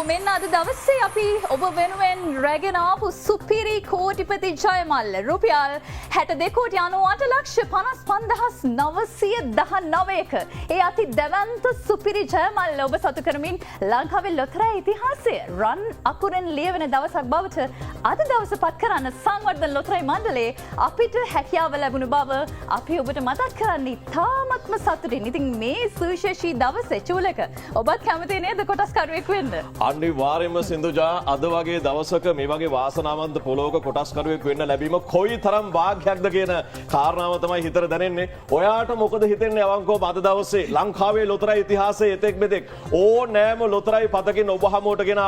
මෙන්න අද දවසේ අපි ඔබ වෙනුවෙන් රැගෙන ආපු සුපිරි කෝටිපති ජයමල්ල රුපියල් 62,98,55,919ක ඒ අති දැවැන්ත සුපිරි ජයමල්ල ඔබ සතු කරමින් ලංකාවේ ලොතරැයි ඉතිහාසය රන් අකුරෙන් ලියවෙන දවසක් බවට අද දවස පත් කරන්න සංවර්ධන ලොතරැයි මණ්ඩලයේ අපිට හැකියාව ලැබුණු බව අපි ඔබට මතක් කරන්න ඉතාමත්ම සතුටින්. ඉතින් මේ සුවිශේෂී දවසේ චූලක ඔබත් කැමති නේද කොටස්කරුවෙක් වෙන්න? අනිවාර්යයෙන්ම සින්දුජා අද වගේ දවසක මේ වගේ වාසනාවන්ත පොලෝක කොටස්කරුවෙක් වෙන්න ලැබීම කොයි තරම් වාග්යක්ද කියන කාරණාව තමයි හිතට දැනෙන්නේ. ඔයාට මොකද හිතෙන්නේ අවංකවම අද දවසේ ලංකාවේ ලොතරැයි ඉතිහාසයේ එතෙක් මෙතෙක් ඕනෑම ලොතරැයි පතකින් ඔබ හමුවට ගෙන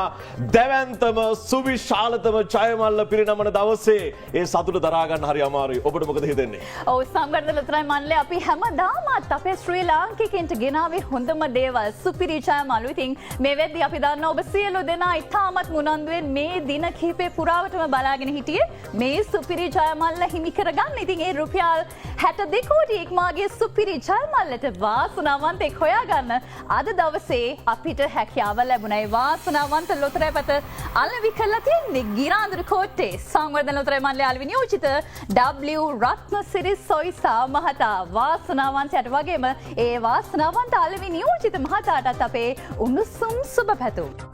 දැවැන්තම සුවිශාලතම ජයමල්ල පිරිනමන දවසේ ඒ සතුට දරා ගන්න හරි අමාරුයි. ඔබට මොකද හිතෙන්නේ? ඔව් සංවර්ධන ලොතරැයි මණ්ඩලය අපි හැමදාමත් අපේ ශ්‍රී ලාංකිකයන්ට ගෙනාවේ හොඳම දේවල් සුපිරි ජයමල්ලු. ඉතින් මේ වෙද්දී අපි දන්නවා ඔබ සියලු දෙනා ඉතාමත් මුනන්දුවෙන් මේ දින කිහිපේ පුරාවටම බලාගෙන හිටියේ මේ සුපිරි ජයමල්ල හිමි කරගන්න. ඉතින් ඒ රුපියල් 62 කෝටි ඉක්මාගේ සුපිරි ජයමල්ලට වාසනාවන්තෙක් හොයාගන්න අද දවසේ අපිට හැකියාව ලැබුණා. ඒ වාසනාවන්ත ලොතරැයි පත අලෙවි කරලා තියෙන්නේ ගිරාඳුරු කෝට්ටේ සංවර්ධන ලොතරැයි මණ්ඩලයේ අලෙවි නියෝජිත W රත්නසිරි සොයිසා මහතා. වාසනාවන්තයට වගේම ඒ වාසනාවන්ත අලෙවි නියෝජිත මහතාටත් අපේ උණුසුම් සුබ පැතුම්.